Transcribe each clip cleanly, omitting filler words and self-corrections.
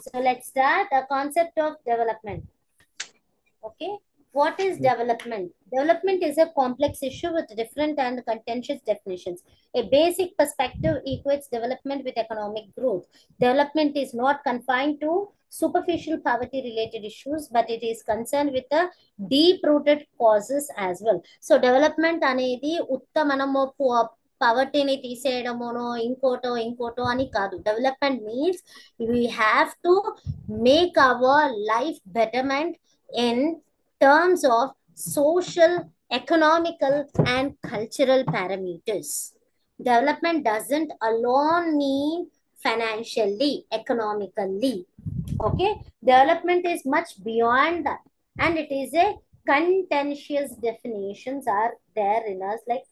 So let's start the concept of development. Okay. What is development? Development is a complex issue with different and contentious definitions. A basic perspective equates development with economic growth. Development is not confined to superficial poverty related issues, but it is concerned with the deep rooted causes as well. So development అనేది మనము పవర్టీని తీసేయడమోనో ఇంకోటో అని కాదు. Development means we have to make our life betterment in terms of social, economical, and cultural parameters. Development doesn't alone mean financially, economically. Okay, development is much beyond that, and it is a contentious definitions are there in us. Like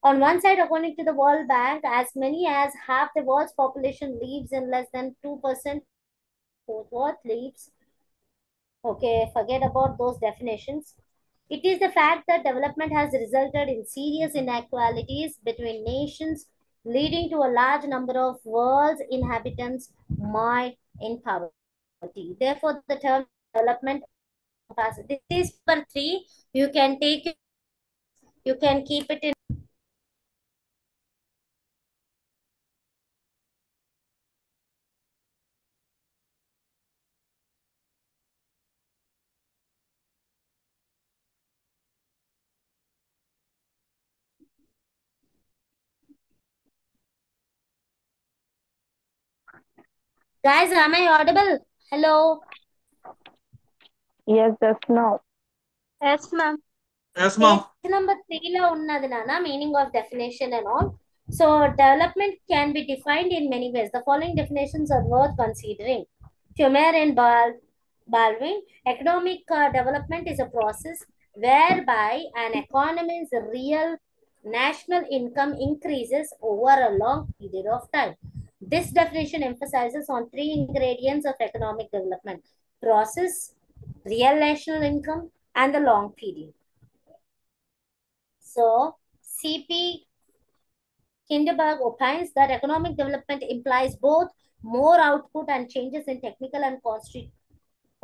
on one side, according to the World Bank, as many as half the world's population lives in less than 2%. What lives? Okay, forget about those definitions. It is the fact that development has resulted in serious inequalities between nations, leading to a large number of world's inhabitants mired in poverty. Therefore, the term development this is for three. You can take it, you can keep it in. Guys, am I audible? Hello. Yes, just now. Yes, ma'am. Yes, ma'am. Page number 3 lo unnadi nana, meaning of definition and all. So development can be defined in many ways. The following definitions are worth considering. Fumer and Baldwin, economic development is a process whereby an economy's real national income increases over a long period of time. This definition emphasizes on three ingredients of economic development: process, real national income, and the long period. So, C.P. Kinderberg opines that economic development implies both more output and changes in technical and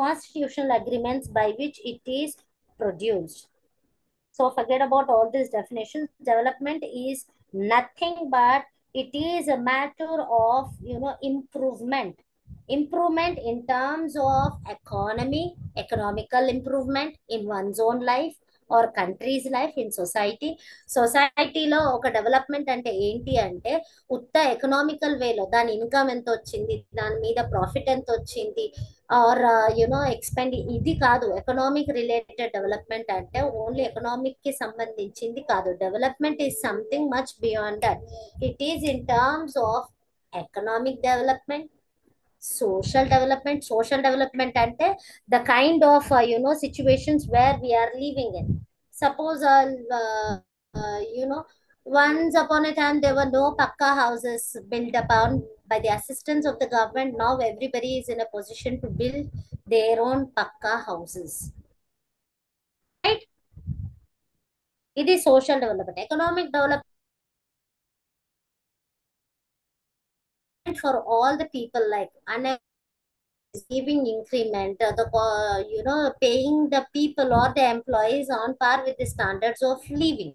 constitutional agreements by which it is produced. So, forget about all these definitions. Development is nothing but it is a matter of improvement. Improvement in terms of economy, economical improvement in one's own life or country's life, in society. సొసైటీలో ఒక development అంటే ఏంటి అంటే ఉత్త economical వేలో దాని income ఎంత వచ్చింది, దాని మీద ప్రాఫిట్ ఎంత వచ్చింది, ఆర్ ఎక్స్పెండ్ ఇది కాదు. ఎకనామిక్ రిలేటెడ్ డెవలప్మెంట్ అంటే ఓన్లీ ఎకనామిక్ కి సంబంధించింది కాదు. Development is something much beyond that. It is in terms of economic development, social development ante the kind of situations where we are living in. Suppose you know once upon a time there were no pakka houses built upon by the assistance of the government. Now everybody is in a position to build their own pakka houses, right? It is social development. Economic development for all the people, like giving increment, paying the people or the employees on par with the standards of living.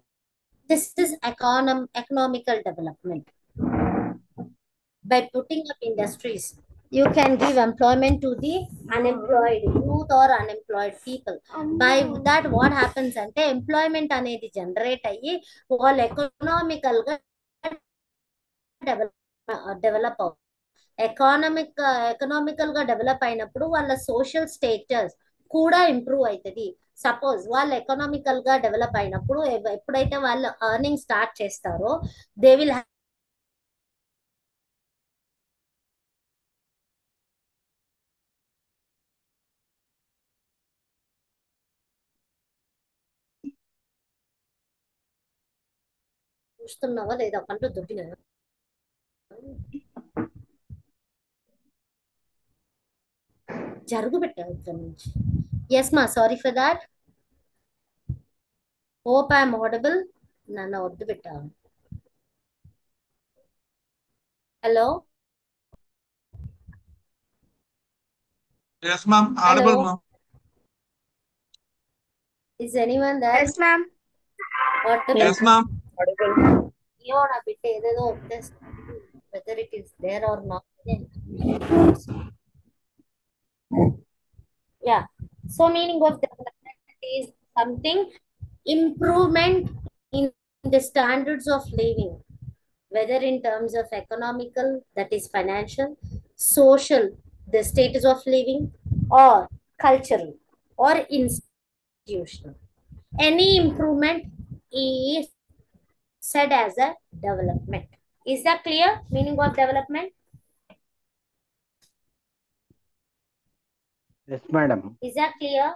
This is economical development. By putting up industries, you can give employment to the unemployed youth or unemployed people. By that what happens ante employment అనేది generate అయ్యి వాళ్ళు economical గా develop అవుతారు. Economical గా develop అయినప్పుడు వాళ్ళ social status కూడా improve అవుతుంది. సపోజ్ వాళ్ళు ఎకనామికల్ గా డెవలప్ అయినప్పుడు ఎప్పుడైతే వాళ్ళు ఎర్నింగ్ స్టార్ట్ చేస్తారో దే విల్ చూస్తున్నావా లేదా పంట దొబ్బిన జరుగు పెట్టావు ఇక్కడ నుంచి. ఎస్ మా, sorry for that. Hope I'm audible. నన్ను వద్దు పెట్టావు. Hello Yes, ma'am. Audible, Hello, ma'am. is anyone there? Yes, ma'am. Audible? Yes, Yes. ma'am. Audible. Even a bit ఏదేదో test whether it is there or not. Yeah. So meaning of development is something improvement in the standards of living, whether in terms of economical, that is financial, social, the status of living, or cultural, or institutional. Any improvement is said as a development. Is that clear? Meaning of development? Yes, madam. Is that clear?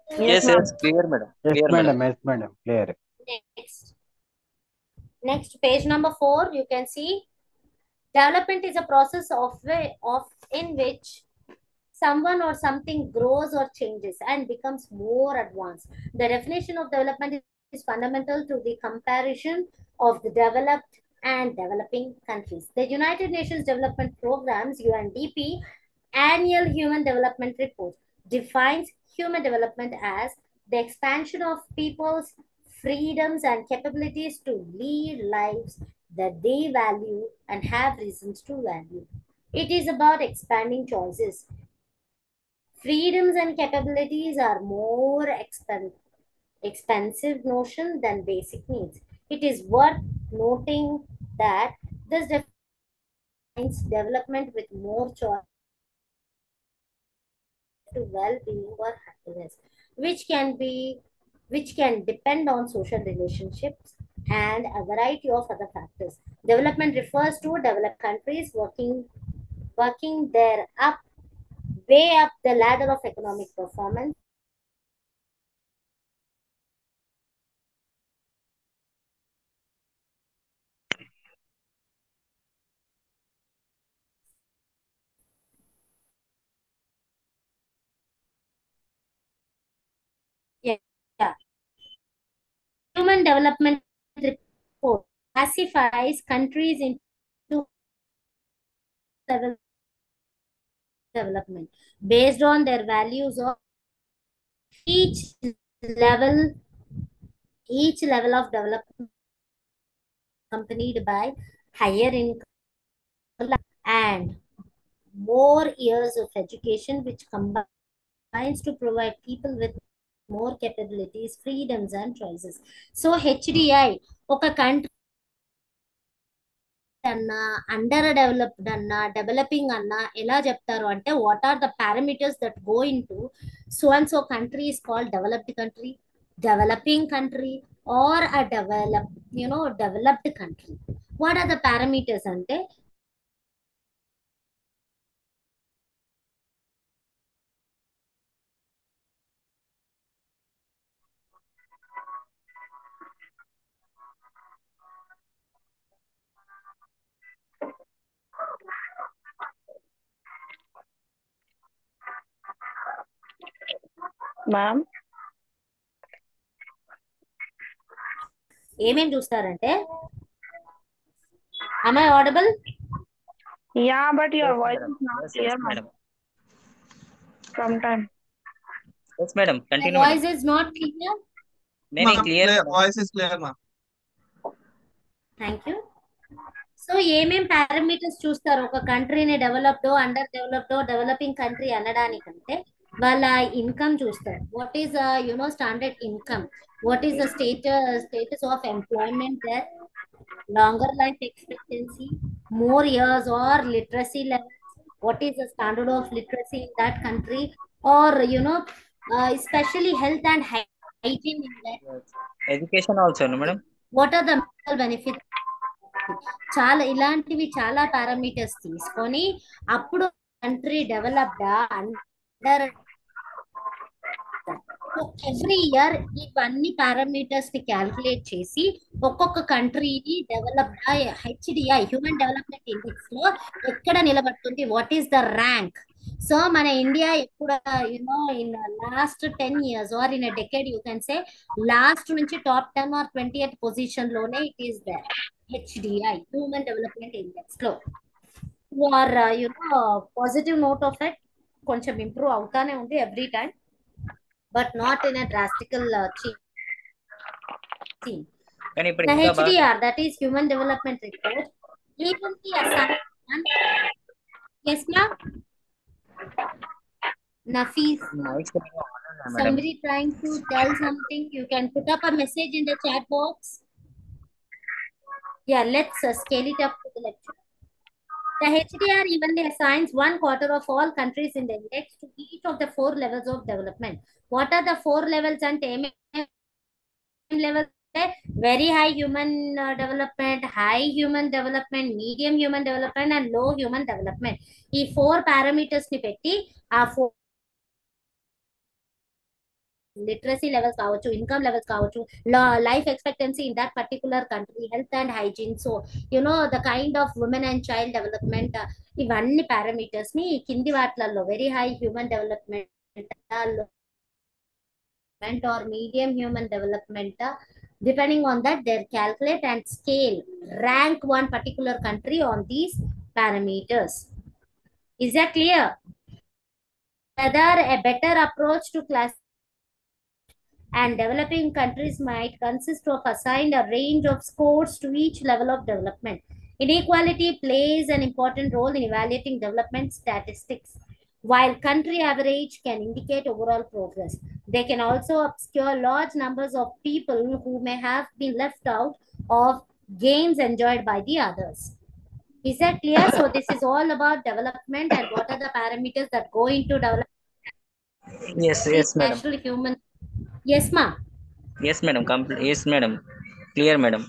Yes, Yes, ma'am. yes, clear, madam. Yes, Clear, madam. madam. Yes, madam. Clear. Next. Next, page number 4, you can see development is a process of in which someone or something grows or changes and becomes more advanced. The definition of development is fundamental to the comparison of the developed and developing countries. The United Nations Development Programs, UNDP, annual human development report defines human development as the expansion of people's freedoms and capabilities to lead lives that they value and have reasons to value. It is about expanding choices. Freedoms and capabilities are more expensive notion than basic needs. It is worth noting that this defines development with more choice to well-being or happiness, which can be which can depend on social relationships and a variety of other factors. Development refers to developed countries working their up way up the ladder of economic performance. Yeah. Human Development Report classifies countries into level development based on their values of each level each level of development accompanied by higher income and more years of education, which combines to provide people with more capabilities, freedoms, and choices. So HDI, ఒక country అన్నా under developed అన్నా developing అన్నా ఎలా చెప్తారు అంటే what are the parameters that go into so and so country is called developed country, developing country, or a developed country. What are the parameters అంటే Ma'am. ఏమేం చూస్తారంటే am I audible? Yeah, but your Yes, voice madam. is not Yes, yes, clear, ma'am. madam. Sometime. Yes, madam. My Continue, madam. voice is not clear. नहीं Ma'am, clear, clear. madam. Voice is clear, ma'am. Thank you. So ఏమేం parameters చూస్తారు ఒక కంట్రీని developed, underdeveloped, developing country అనడానికంటే వాళ్ళ income చూస్తారు. What is standard income, what is the status of employment there, longer life expectancy, more years or literacy levels, what is the standard of literacy in that country, or especially health and hygiene in that, Yes. Education also, no, madam. what are the medical benefits. చాలా ఇలాంటివి చాలా parameters తీసుకొని అప్పుడు country డెవలప్డా under. So every year ఇవన్నీ parameters ని calculate చేసి ఒక్కొక్క కంట్రీని developed HDI human development index లో ఎక్కడ నిలబడుతుంది, what is the rank. So మన ఇండియా ఎప్పుడు in last 10 years or in decade you can say last నుంచి టాప్ 10 ఆర్ 20th పొజిషన్ లోనే it is there HDI human development index లో. You are positive note of it. కొంచెం improve అవుతానే ఉంది every time, but not in a drastical change. కానీ ఇప్పుడు The ఇంకా బాగా HDR, that is Human Development Report, frequently assigned one. Yes, ma'am. Nafis, mic madam. somebody trying to tell something, you can put up a message in the chat box. Yeah, let's scale it up to the lecture. The HDR evenly assigns 1/4 of all countries in the index to each of the 4 levels of development. What are the 4 levels and levels? Very high human development, high human development, medium human development, and low human development. ఈ 4 parameters ని పెట్టి ఆ 4 literacy levels కావచ్చు, income levels కావచ్చు, life expectancy in that particular country, health and hygiene, so the kind of women and child development, ఇవన్నీ parameters ని కింది వాటిలలో very high human development or medium human development, depending on that they calculate and scale, rank one particular country on these parameters. Is that clear? Whether a better approach to class and developing countries might consist of assigned a range of scores to each level of development. Inequality plays an important role in evaluating development statistics. While country average can indicate overall progress, they can also obscure large numbers of people who may have been left out of gains enjoyed by the others. Is that clear? So this is all about development and what are the parameters that go into development. yes madam. Natural human. Yes, ma'am. Yes madam, yes madam, clear madam.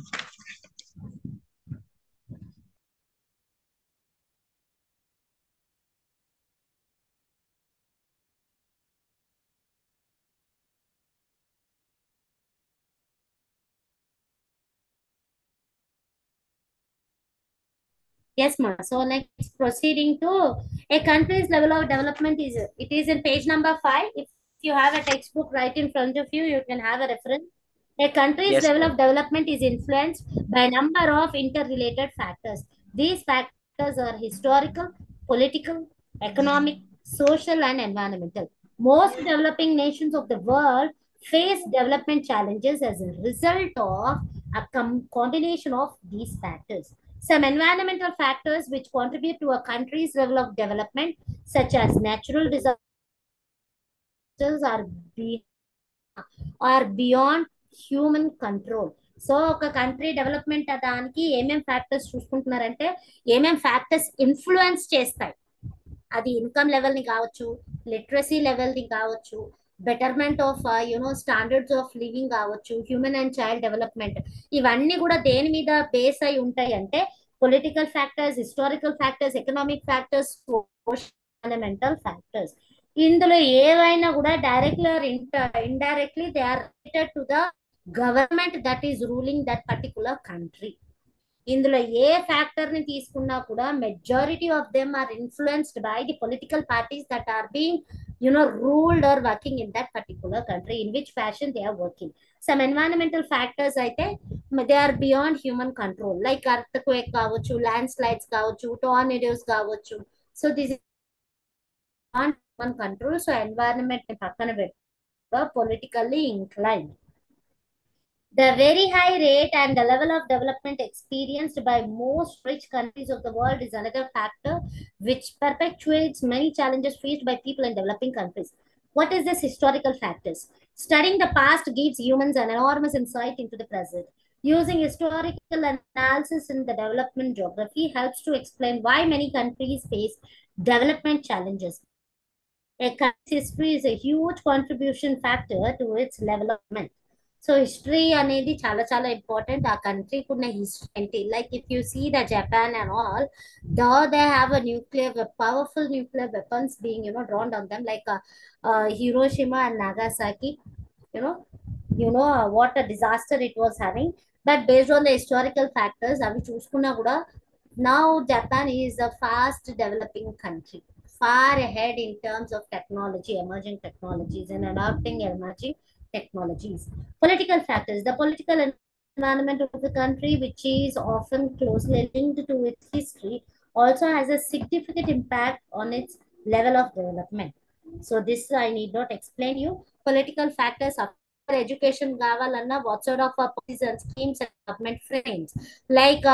Yes, ma'am. So next, proceeding to a country's level of development is in page number 5. If you have a textbook right in front of you, you can have a reference. A country's Yes, level ma'am. of development is influenced by a number of interrelated factors. These factors are historical, political, economic, social, and environmental. Most developing nations of the world face development challenges as a result of a combination of these factors. Some environmental factors which contribute to a country's level of development, such as natural disasters, are beyond human control. So ఒక country development దానికి ఏమేం factors చూసుకుంటున్నారంటే ఏమేం factors influence చేస్తాయి, అది income లెవెల్ని కావచ్చు, literacy లెవెల్ని కావచ్చు, betterment of standards of living కావచ్చు, హ్యూమన్ అండ్ చైల్డ్ డెవలప్మెంట్, ఇవన్నీ కూడా దేని మీద బేస్ అయి ఉంటాయి అంటే political factors, historical factors, economic factors, fundamental factors. ఇందులో ఏవైనా కూడా directly or indirectly they are related to the government that is ruling that particular country. ఇందులో ఏ ఫ్యాక్టర్ ని తీసుకున్నా కూడా majority of them are influenced by the political parties that are being ruled or working in that particular country, in which fashion they are working. Some environmental factors అయితే they are beyond human control, like earthquake కావచ్చు, landslides కావచ్చు, tornadoes కావచ్చు. So this is beyond human control. So environment ని పక్కన పెట్టి politically inclined. The very high rate and the level of development experienced by most rich countries of the world is another factor which perpetuates many challenges faced by people in developing countries. What is this historical factors? Studying the past gives humans an enormous insight into the present. Using historical analysis in the development geography helps to explain why many countries face development challenges. A country's history is a huge contribution factor to its development. So history అనేది చాలా చాలా important. ఆ కంట్రీకి ఉన్న history ఏంటి, like if you see the Japan and all, they have a powerful nuclear weapons being drawn on them, like Hiroshima and Nagasaki. What a disaster it was having. But based on the historical factors అవి చూసుకున్నా కూడా now Japan is a fast developing country, far ahead in terms of technology, emerging technologies, and adopting emerging technologies. Political factors. The political environment of the country, which is often closely linked to its history, also has a significant impact on its level of development. So this I need not explain you. Political factors of education కావాలన్నా what sort of policies and schemes and government frames, like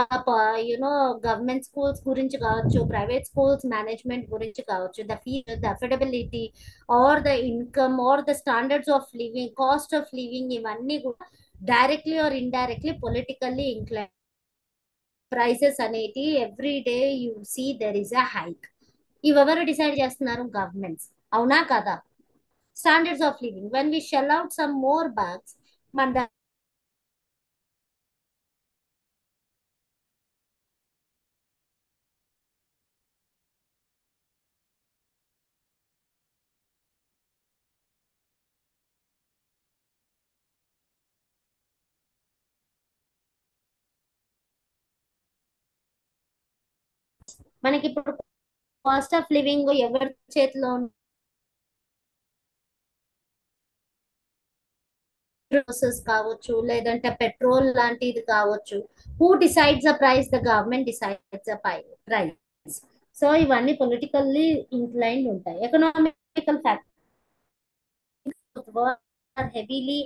government schools గురించి కావచ్చు, private schools management గురించి కావచ్చు, the fee, the affordability or the income or the standards of living, cost of living, ఇవన్నీ కూడా directly or indirectly politically inclined. Prices అనేటి every day you see there is a hike. ఇవెవరు decide చేస్తున్నారు? Governments. అవునా కదా? Standards of living, when we shell out some more bucks, మన మనకి ఇప్పుడు కాస్ట్ ఆఫ్ లివింగ్ ఎవరి చేతిలో ప్రాసెస్ కావచ్చు, లేదంటే పెట్రోల్ లాంటిది కావచ్చు. Who decides the price? The government decides the price. So ఇవన్నీ పొలిటికల్లీ ఇంక్లైన్డ్ ఉంటాయి. Economical factors are heavily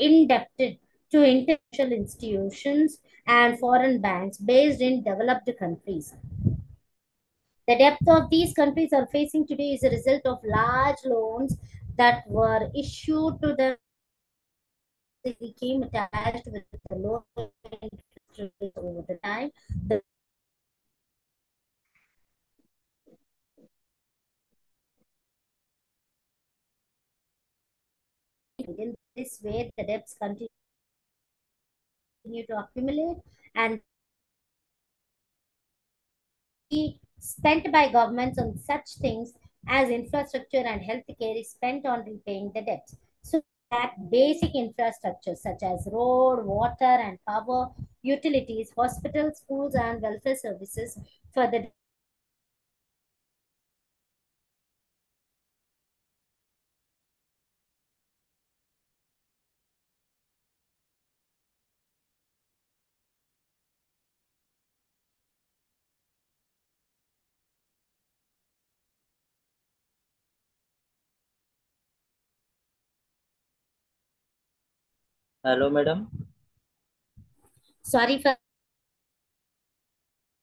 indebted to international institutions and foreign banks based in developed countries. The debt of these countries are facing today is a result of large loans that were issued to them. They became attached with the low interest rates over the time. In this way, the debts continue to accumulate and be spent by governments on such things as infrastructure and healthcare is spent on repaying the debts. So that basic infrastructure such as road, water and power, utilities, hospitals, schools and welfare services for the Hello, madam. sorry for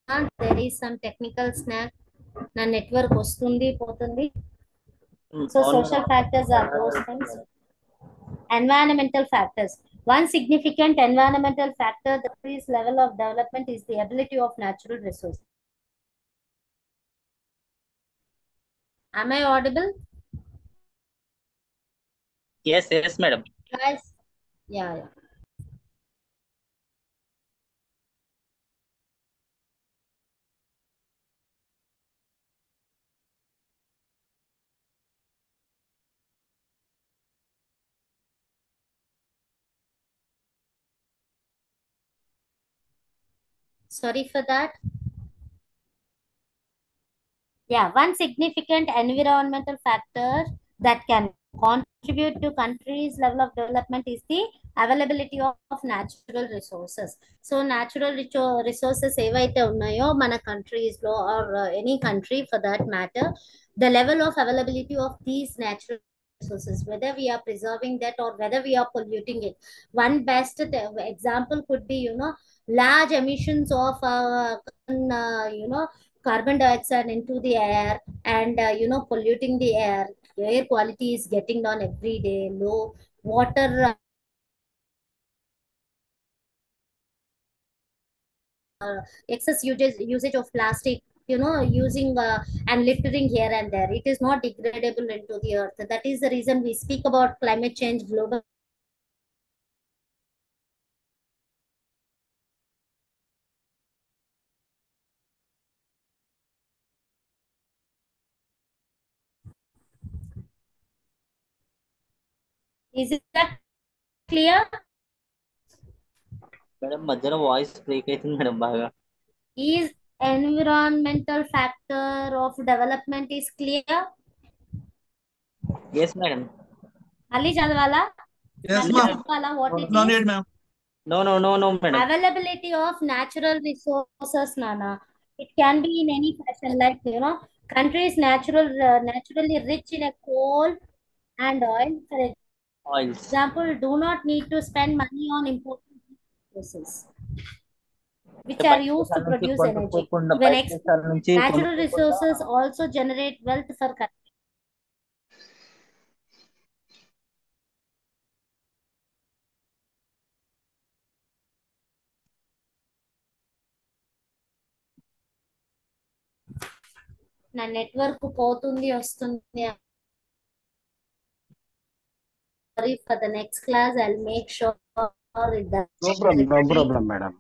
that, there is some technical snag. Na network వస్తుంది పోతుంది. So social factors are those things. Environmental factors. One significant environmental factor that increase level of development is the ability of natural resources. Am I audible? Yes, madam. Guys, yeah. Sorry for that. Yeah, one significant environmental factor that can contribute to countries' level of development is the availability of natural resources. So natural resources ఏవైతే ఉన్నాయో మన countries లో or any country for that matter, the level of availability of these natural resources, whether we are preserving that or whether we are polluting it. One best example could be, large emissions of carbon dioxide into the air and polluting the air quality is getting down every day. Low water excess usage of plastic, using and littering here and there, it is not degradable into the earth. That is the reason we speak about climate change, global. Is that clear? Madam, మధ్యలో voice break అవుతుంది madam బాగా. Is environmental factor of development is clear? Yes, madam. మళ్ళీ చదవాలా? Yes, మళ్ళీ ma'am. చెప్పాలా what it No is? need, ma'am. No, madam. Availability of natural resources, Nana. It can be in any fashion, like Countries naturally rich in a coal and oil, for Oils. example, do not need to spend money on importing resources, which అంటే are బయట used దేశాల to నుంచి produce energy. కొనుక్కోకుండా When బయట దేశాల నుంచి natural కొనుక్కోకుండా resources also generate wealth for countries. నా network పోతుంది వస్తుంది. Sorry, for the next class I'll make sure it No does. problem, madam.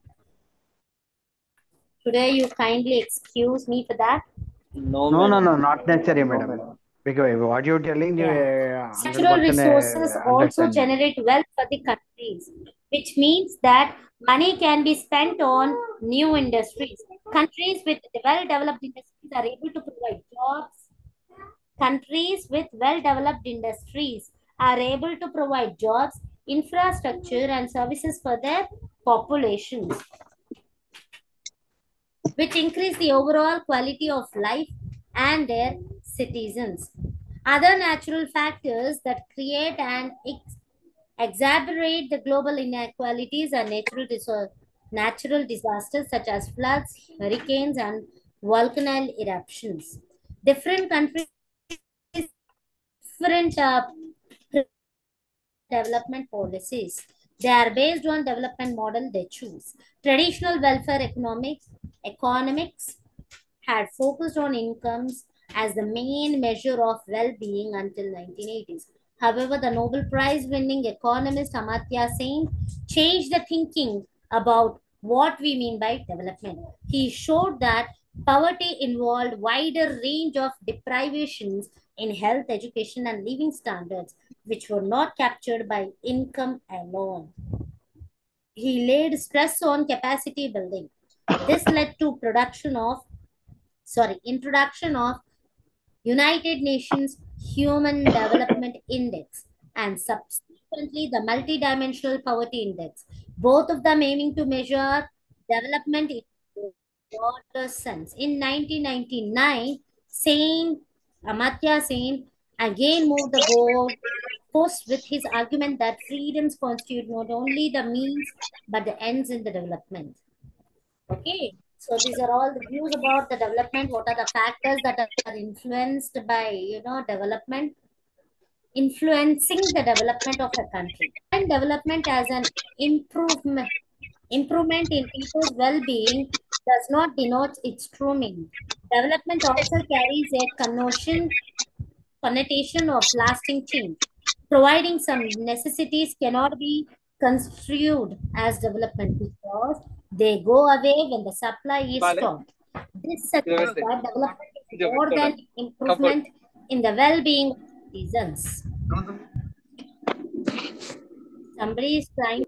Today you kindly excuse me for that. No, No, madam. not necessary, No, madam. madam. Because what you're telling, Natural 100% resources also understanding. generate wealth for the countries, which means that money can be spent on new industries. Countries with well-developed industries are able to provide jobs. Countries with well-developed industries are able to provide jobs, infrastructure, and services for their populations, which increase the overall quality of life and their citizens. Other natural factors that create and exacerbate the global inequalities are natural disasters such as floods, hurricanes, and volcanic eruptions. Different countries, different development policies. They are based on development model they choose. Traditional welfare economics had focused on incomes as the main measure of well-being until 1980s. However, the Nobel Prize winning economist Amartya Sen changed the thinking about what we mean by development. He showed that poverty involved wider range of deprivations in health, education, and living standards, which were not captured by income alone. He laid stress on capacity building. This led to introduction of United Nations Human Development Index and subsequently the Multidimensional Poverty Index, both of them aiming to measure development in a broader sense. In 1999, Amartya Sen again moved the goal post with his argument that freedoms constitute not only the means but the ends in the development. Okay, so these are all the views about the development. What are the factors that are influenced by development, influencing the development of a country, and development as an improvement in people's well-being does not denote its true meaning. Development also carries a connotation of lasting change. Providing some necessities cannot be construed as development because they go away when the supply is stopped. This suggests that development is more than improvement in the well-being of citizens. Somebody is trying.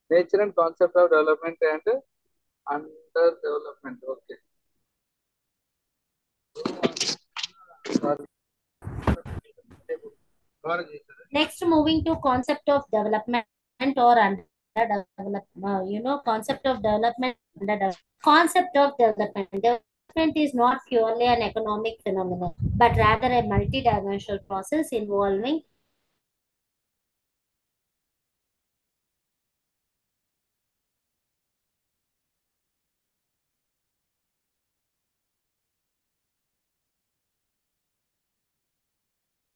Nature and concept of development and underdevelopment. Okay. Next, moving to concept of development or underdevelopment. Concept of development. Concept of development. Development is not purely an economic phenomenon, but rather a multidimensional process involving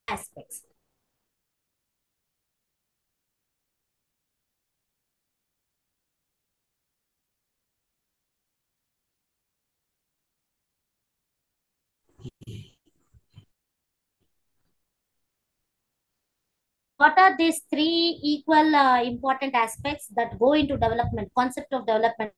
aspects. What are these three equal important aspects that go into development? Concept of development: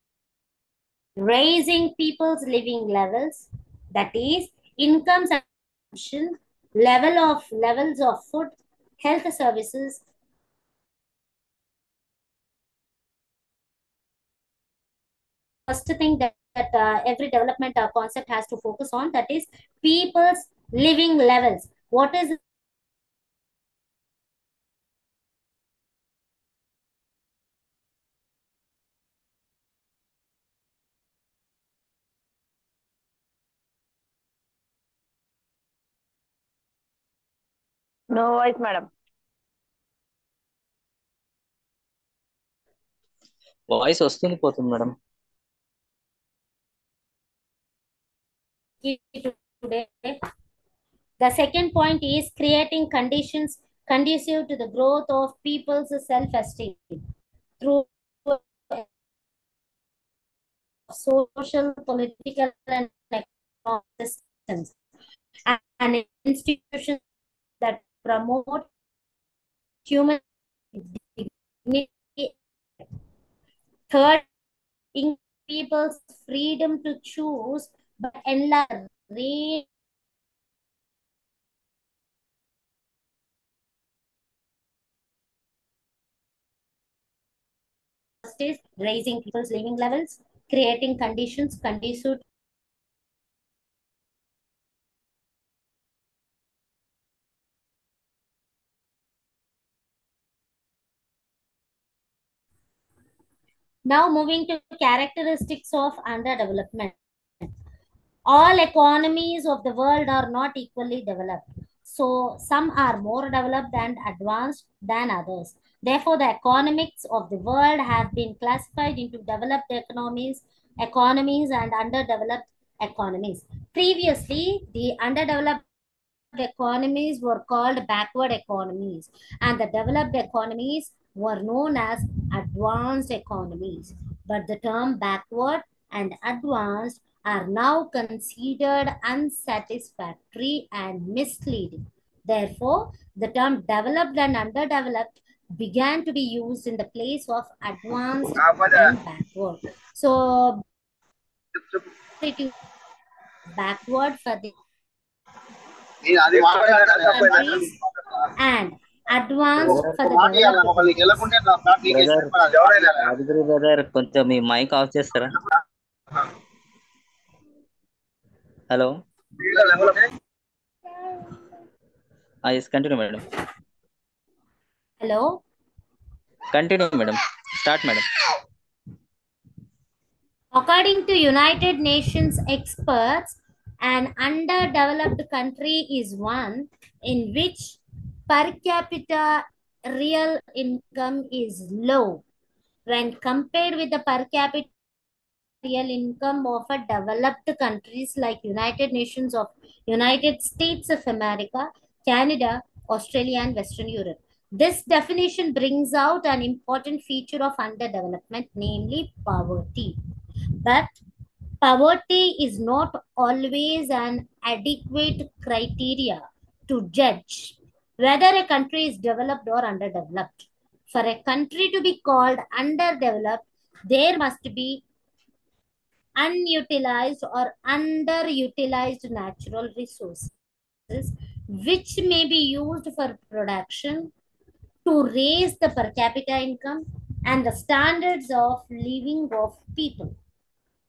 raising people's living levels, that is, incomes and consumption, levels of food, health services. First thing that every development concept has to focus on, that is people's living levels. What is No voice, madam. Voice వస్తుంది పోతుంది madam. Today, the second point is creating conditions conducive to the growth of people's self-esteem through social, political, and economic systems and institutions that promote human dignity. Third, in people's freedom to choose but enlarge range is raising people's living levels, creating conditions conducive. Now moving to characteristics of underdevelopment. All economies of the world are not equally developed. So some are more developed and advanced than others. Therefore, the economics of the world have been classified into developed economies and underdeveloped economies. Previously, the underdeveloped economies were called backward economies, and the developed economies were known as advanced economies. But the term backward and advanced are now considered unsatisfactory and misleading. Therefore, the term developed and underdeveloped began to be used in the place of advanced and backward. So, it is backward for the countries and advanced for the developed countries. Rajaguru brother, కొంచెం మీ mic off చేస్తారా? Hello, yes continue madam. Hello. Continue madam. Start madam. According to United Nations experts, an underdeveloped country is one in which per capita real income is low when compared with the per capita real income of a developed countries like United States of America, Canada, Australia, and Western Europe. This definition brings out an important feature of underdevelopment, namely poverty. But poverty is not always an adequate criteria to judge whether a country is developed or underdeveloped. For a country to be called underdeveloped, there must be unutilized or underutilized natural resources which may be used for production to raise the per capita income and the standards of living of people.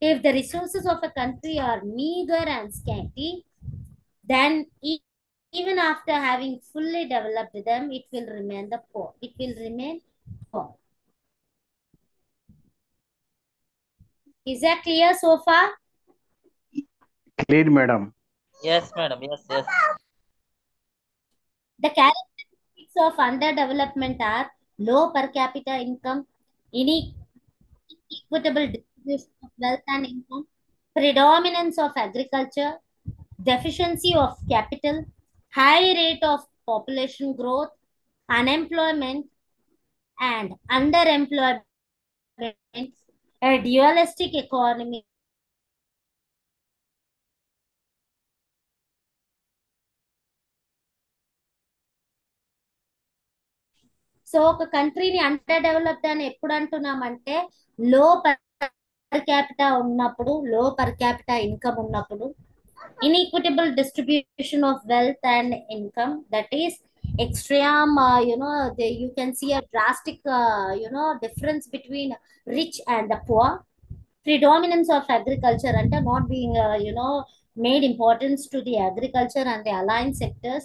If the resources of a country are meager and scanty, then even after having fully developed them, it will remain poor. It will remain poor. Is that clear so far? Clear, madam. Yes madam. Yes. The characteristics of underdevelopment are low per capita income, inequitable distribution of wealth and income, predominance of agriculture, deficiency of capital, high rate of population growth, unemployment, and underemployment, a dualistic economy. So ఒక కంట్రీని under developed అని ఎప్పుడు అంటున్నామంటే లో per capita ఉన్నప్పుడు, లో per capita income ఉన్నప్పుడు, inequitable distribution of wealth and income, that is extreme you can see a drastic difference between rich and the poor, predominance of agriculture and not being made importance to the agriculture and the aligned sectors,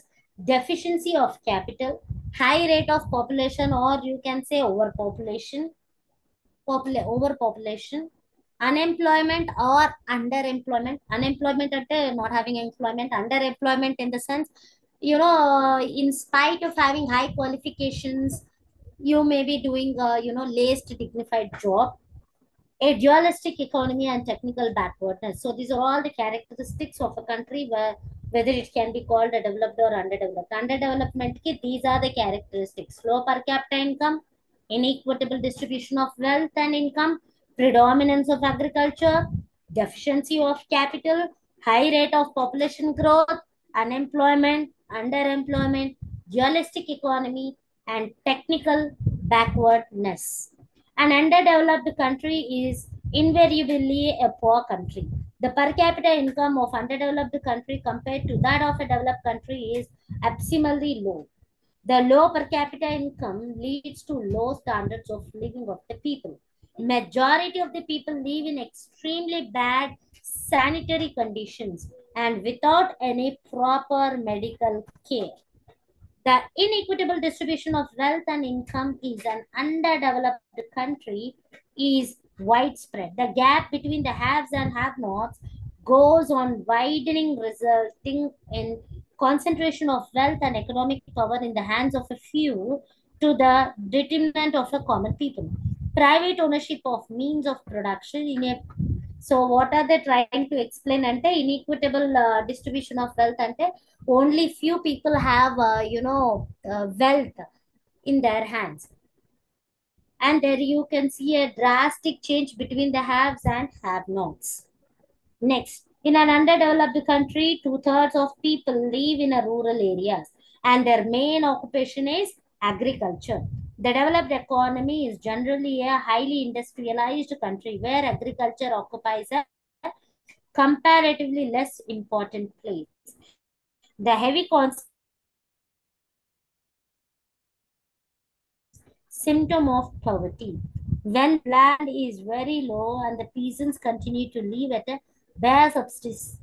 deficiency of capital, high rate of population, or you can say overpopulation, unemployment or underemployment. Unemployment at not having employment, underemployment in the sense in spite of having high qualifications, you may be doing less dignified job, a dualistic economy and technical backwardness. So these are all the characteristics of a country where whether it can be called a developed or underdeveloped. Underdevelopment ki, these are the characteristics: low per capita income, inequitable distribution of wealth and income, predominance of agriculture, deficiency of capital, high rate of population growth, unemployment, underemployment, dualistic economy, and technical backwardness. An underdeveloped country is invariably a poor country. The per capita income of underdeveloped country compared to that of a developed country is abysmally low. The low per capita income leads to low standards of living of the people. Majority of the people live in extremely bad sanitary conditions and without any proper medical care. The inequitable distribution of wealth and income is an underdeveloped country is widespread. The gap between the haves and have-nots goes on widening, resulting in concentration of wealth and economic power in the hands of a few to the detriment of the common people. Private ownership of means of production in a, so what are they trying to explain ante inequitable distribution of wealth ante only few people have wealth in their hands, and there you can see a drastic change between the haves and have nots. Next, in an underdeveloped country, two-thirds of people live in a rural areas and their main occupation is agriculture. The developed economy is generally a highly industrialized country where agriculture occupies a comparatively less important place. The heavy symptom of poverty. When land is very low and the peasants continue to live at a bare subsistence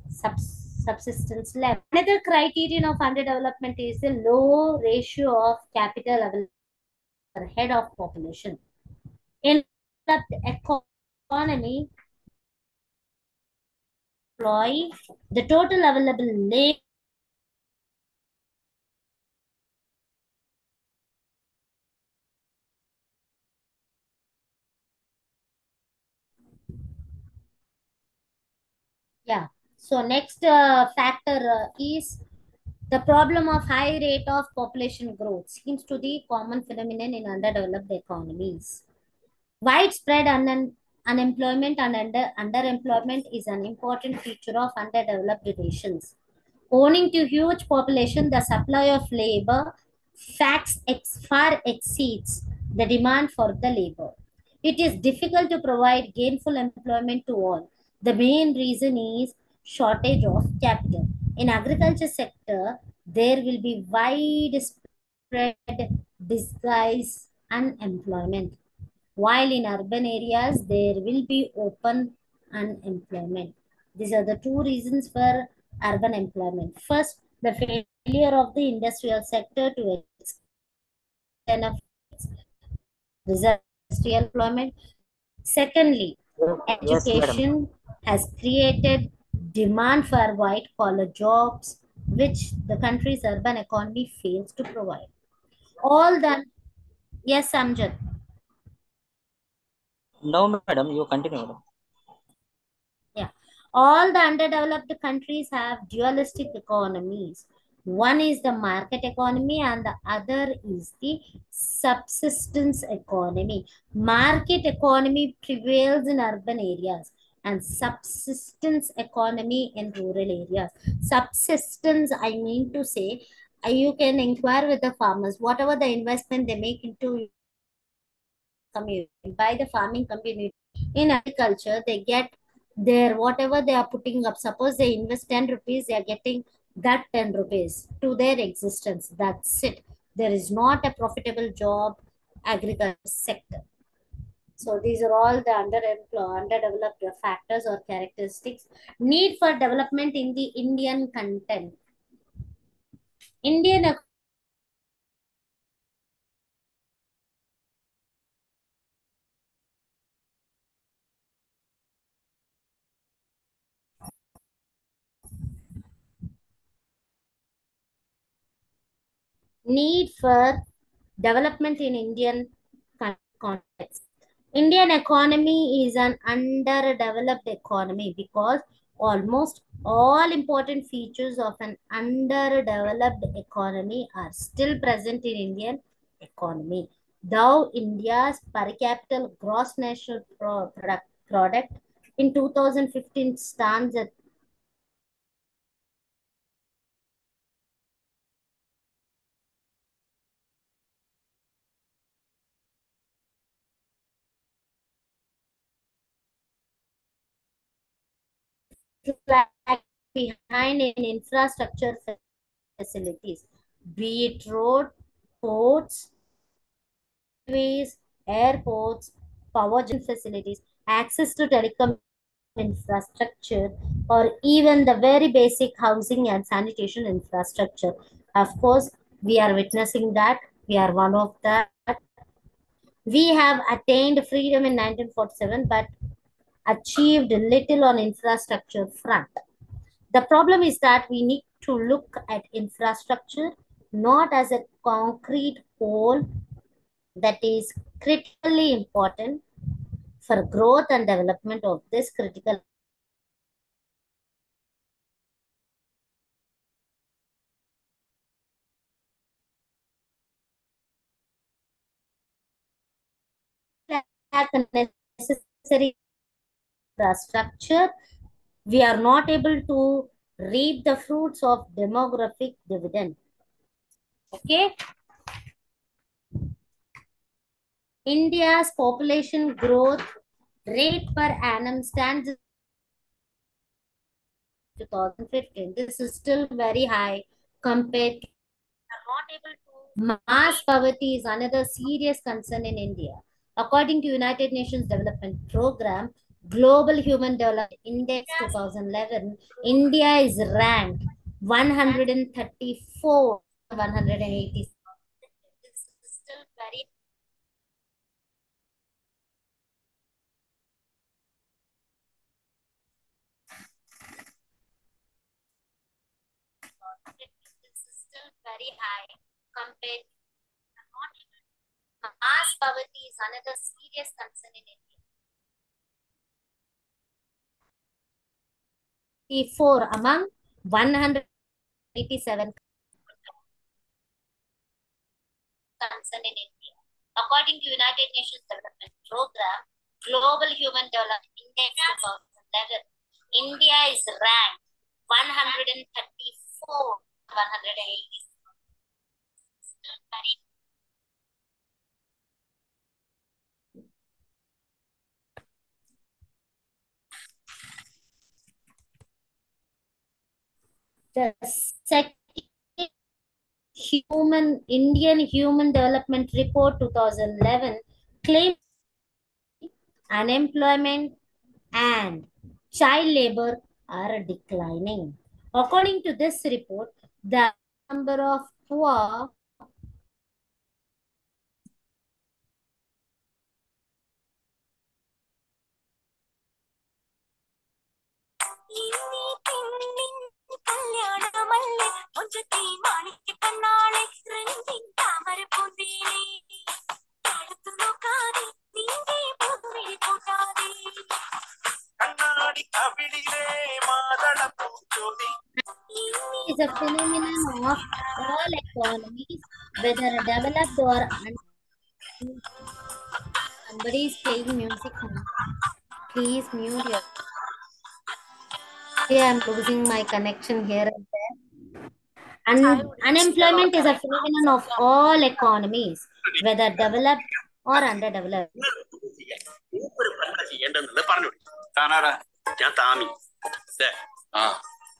level. Another criterion of underdevelopment is the low ratio of capital available per head of population. In developed economy, the total available labor Yeah. So next factor is the problem of high rate of population growth seems to be common phenomenon in underdeveloped economies. Widespread unemployment and underemployment is an important feature of underdeveloped nations. Owing to huge population, the supply of labor far exceeds the demand for the labor. It is difficult to provide gainful employment to all. The main reason is shortage of capital. In agriculture sector, there will be widespread disguise unemployment, while in urban areas there will be open unemployment. These are the two reasons for urban employment. First, the failure of the industrial sector to extend of industrial employment. Secondly, Yes, madam. education has created demand for white collar jobs, which the country's urban economy fails to provide. All the yes, Amjad. No, madam. You continue, madam. Yeah. All the underdeveloped countries have dualistic economies. One is the market economy and the other is the subsistence economy. Market economy prevails in urban areas and subsistence economy in rural areas. Subsistence, I mean to say, you can inquire with the farmers, whatever the investment they make into community, by the farming community. In agriculture, they get their whatever they are putting up. Suppose they invest 10 rupees, they are getting that 10 rupees to their existence. That's it. There is not a profitable job agriculture sector. So these are all the underdeveloped factors or characteristics. Need for development in the Indian content. Indian need for development in Indian context. Indian economy is an underdeveloped economy because almost all important features of an underdeveloped economy are still present in Indian economy. Though India's per capita gross national product in 2015 stands at lag behind in infrastructure facilities, be it road, ports, railways, airports, power gen facilities, access to telecom infrastructure, or even the very basic housing and sanitation infrastructure. Of course, we are witnessing that. We are one of that. We have attained freedom in 1947, but achieved little on infrastructure front. The problem is that we need to look at infrastructure not as a concrete whole that is critically important for growth and development of this critical necessary infrastructure. We are not able to reap the fruits of demographic dividend. Okay. India's population growth rate per annum stands 2015. This is still very high compared to not able to. Mass poverty is another serious concern in India. According to United Nations Development Program, Global Human Development Index 2011, India is ranked 134, 180. This is still very high compared to not even. Mass poverty is another serious concern in India. 4 among 187 concern in India. According to United Nations Development Program, Global Human Development Index 2011, India is ranked 134, 180. The second Indian Human Development Report 2011 claims unemployment and child labor are declining. According to this report, the number of poor is a phenomenon of all economies, whether developed or somebody is playing music. Please mute your. Yeah, I'm losing my connection here and there. And unemployment is a phenomenon of all economies, whether developed or underdeveloped.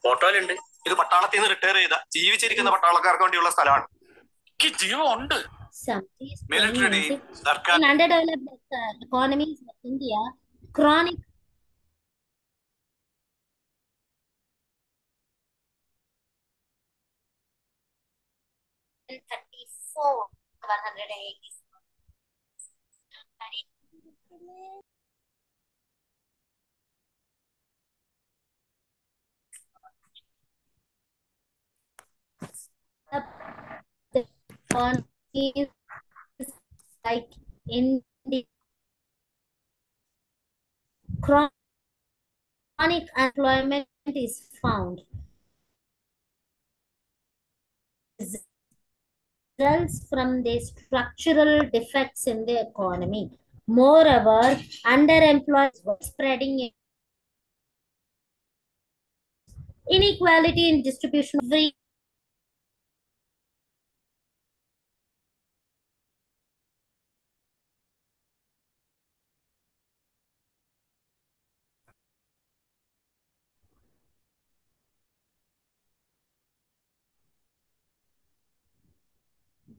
ഫോട്ടോയിലുണ്ട്. ഇത് പട്ടാളത്തിൽ നിന്ന് retire ചെയ്ത ജീവിച്ചിരിക്കുന്ന പട്ടാളക്കാർക്ക് വേണ്ടിയുള്ള സ്ഥലമാണ്. ജീവമുണ്ട്. In underdeveloped economies of India, chronic $34, 180. economies like India, chronic unemployment is found. Results from the structural defects in the economy. Moreover, underemployment is spreading inequality in distribution of free.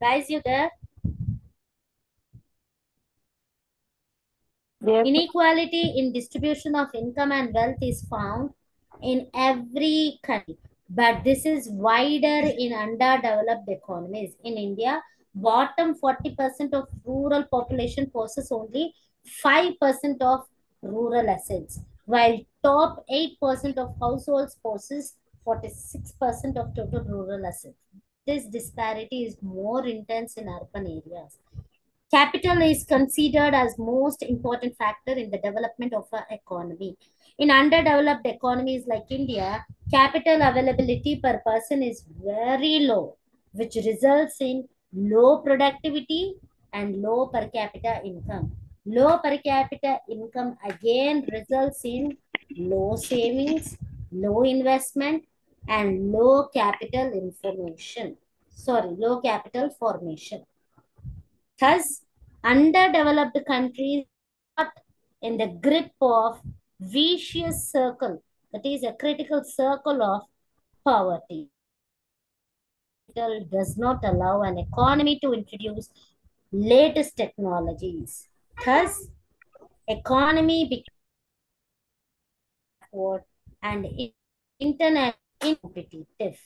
Guys, you there? Yes. Inequality in distribution of income and wealth is found in every country, but this is wider in underdeveloped economies. In India, bottom 40% of rural population possess only 5% of rural assets, while top 8% of households possess 46% of total rural assets. This disparity is more intense in urban areas. Capital is considered as most important factor in the development of an economy. In underdeveloped economies like India, capital availability per person is very low, which results in low productivity and low per capita income. Low per capita income again results in low savings, low investment, and low capital information. Sorry, low capital formation. Thus, underdeveloped countries are in the grip of vicious circle, that is a critical circle of poverty. It does not allow an economy to introduce latest technologies. Thus, economy becomes backward and internet incompetitive.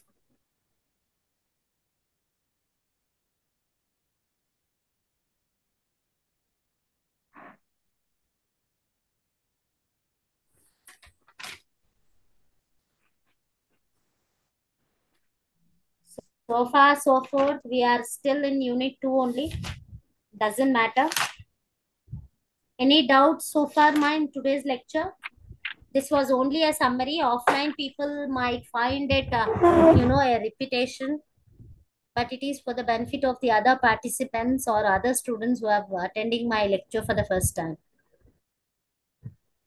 So far, so forth, we are still in unit 2 only. Doesn't matter. Any doubts so far, in today's lecture? This was only a summary. Offline people might find it, a repetition, but it is for the benefit of the other participants or other students who are attending my lecture for the first time.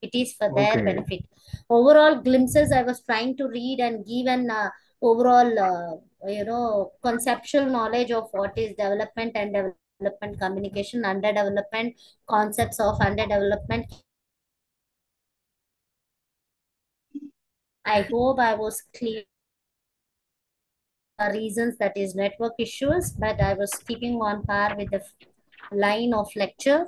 It is for their Okay. benefit. Overall glimpses I was trying to read and give an overall, conceptual knowledge of what is development and development communication, underdevelopment, concepts of underdevelopment. I hope I was clear. Reasons, that is network issues, but I was keeping on par with the line of lecture.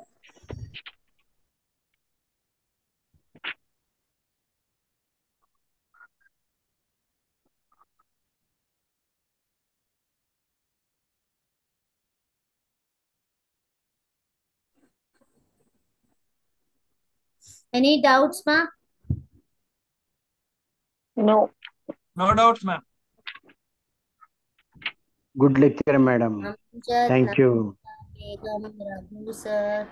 Any doubts, ma? No. No doubts, ma'am. Good lecture, madam. Amjad, Thank you. Begum, Raghu, sir.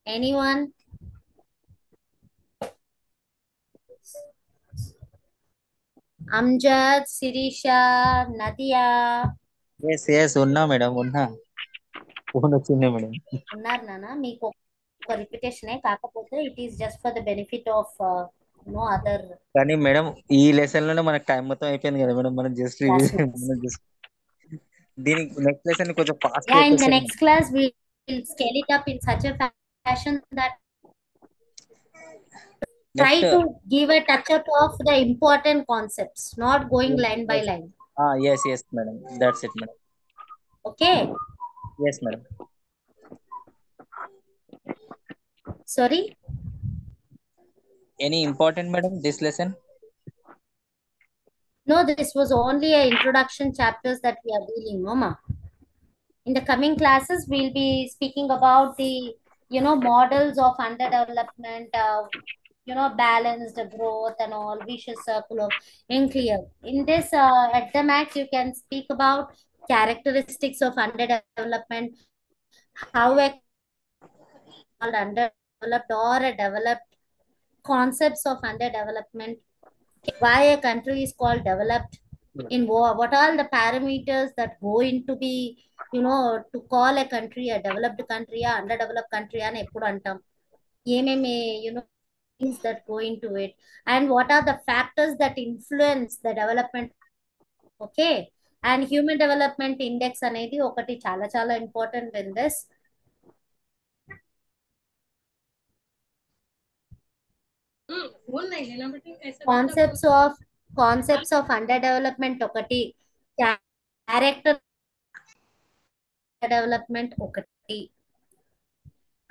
Anyone? Amjad, Sirisha, Nadia. yes ఉన్నా madam ఉన్నా phone వచ్చింది madam ఉన్నారు నాన్న, మీకు ఒక repetition కాకపోతే it is just for the benefit of other. కానీ madam ఈ లెసన్ లోనే మనకు టైం మొత్తం అయిపోయింది కదా మేడం. మనం జస్ట్ మనం జస్ట్ దీనికి నెక్స్ట్ లెసన్ కొంచెం fast Yeah, in the next class we will scale it up in such a fashion that try to give a touch up of the important concepts, not going line by line. yes madam, that's it madam. Okay. Yes madam. Sorry, Any important madam this lesson? no, this was only a introduction chapters that we are dealing, Mama. In the coming classes we'll be speaking about the models of underdevelopment, balanced growth and all, vicious circle of unclear. In this, at the max, you can speak about characteristics of underdevelopment, how a called underdeveloped or a developed, concepts of underdevelopment, why a country is called developed, in what are the parameters that go into be, to call a country a developed country, a underdeveloped country అని ఎప్పుడు అంటాం, ఏమేమి things that go into it, and what are the factors that influence the development. Okay, and human development index అనేది ఒకటి చాలా చాలా important in this. Concepts of under development ఒకటి, character development ఒకటి.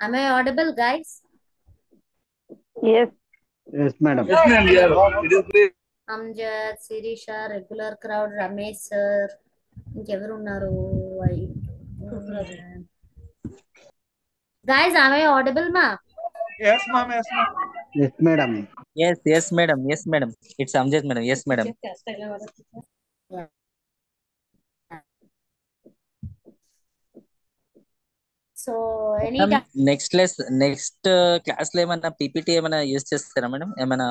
am I audible guys? Yes. Yes, madam. Yes, ma'am. Yeah. It is clear. Amjad, Sirisha, regular crowd, Ramesh sir, ఇంకెవరు ఉన్నారు? Guys am I audible ma? Yes, ma'am. Yes, ma'am. Yes, madam. Yes, yes, madam. Yes, madam. It's Amjad, madam. Yes, madam. So any next class లో ఏమైనా PPT ఏమైనా use చేస్తారా madam? ఏమైనా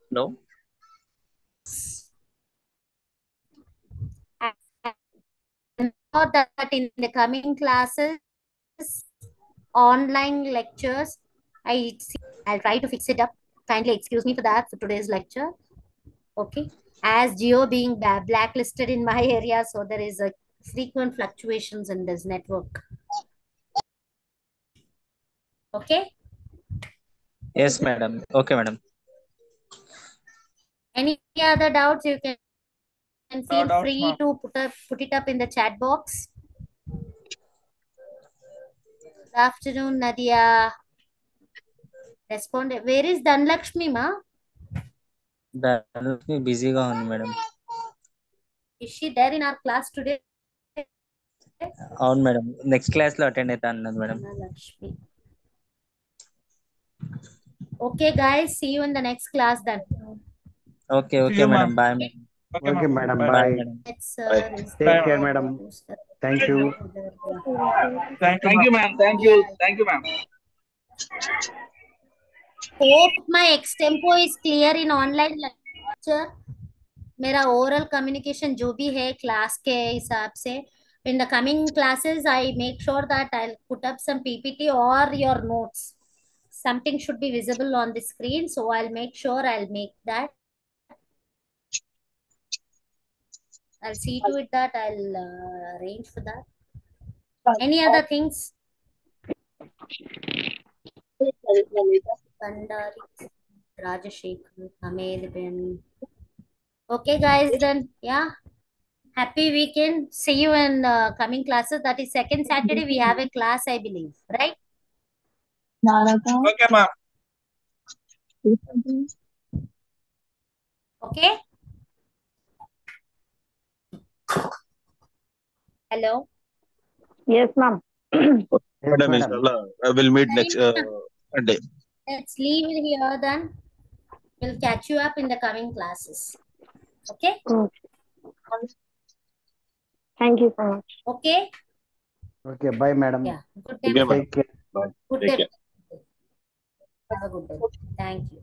hello? that in the coming classes, online lectures, I'll try to fix it up. Kindly excuse me for that for today's lecture. Okay, as Geo being blacklisted in my area, so there is a frequent fluctuations in this network. Okay, Yes, madam. Okay, madam. any other doubts, you can feel doubts, free ma'am. to put it up in the chat box. Good afternoon, Nadia. Respond. Where is Dhanlakshmi ma? దానికి బిజీగా ఉంది madam. Is she there in our class today? అవును madam, next class లో attend అవుతా అన్నది madam. Dhanlakshmi. Okay guys, see you in the next class then. Okay See okay you, madam, ma'am. Bye madam. Okay, madam. Bye. Bye Bye. Madam. Yes, sir. Is Take there care, madam. Thank you. Thank you, ma'am. Thank you. Thank you, ma'am. Hope my extempo is clear in online lecture. मेरा oral communication जो भी है class के हिसाब से, in the coming classes I make sure that I'll put up some PPT or your notes. Something should be visible on the screen, so I'll make sure I'll make that. I'll see to it that I'll arrange for that. Any other things? Bandari, Rajashekhar, Ahmed Ben. Okay, guys, then, yeah. Happy weekend. See you in coming classes. That is second Saturday. We have a class, I believe, right? Okay, ma'am. Okay. Hello. Yes, ma'am. Yes, Madam, madam. inshallah, we'll meet next Sunday. Let's leave it here then. We'll catch you up in the coming classes. Okay. Thank you so much. Okay. Okay, bye, madam. Yeah. Good day. Okay, madam. Take care. Bye. Good Take day. care. Have a good day. Thank you.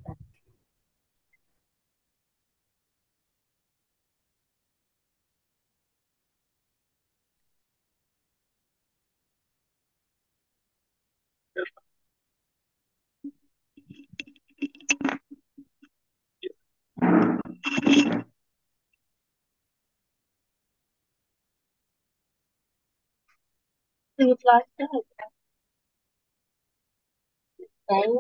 Time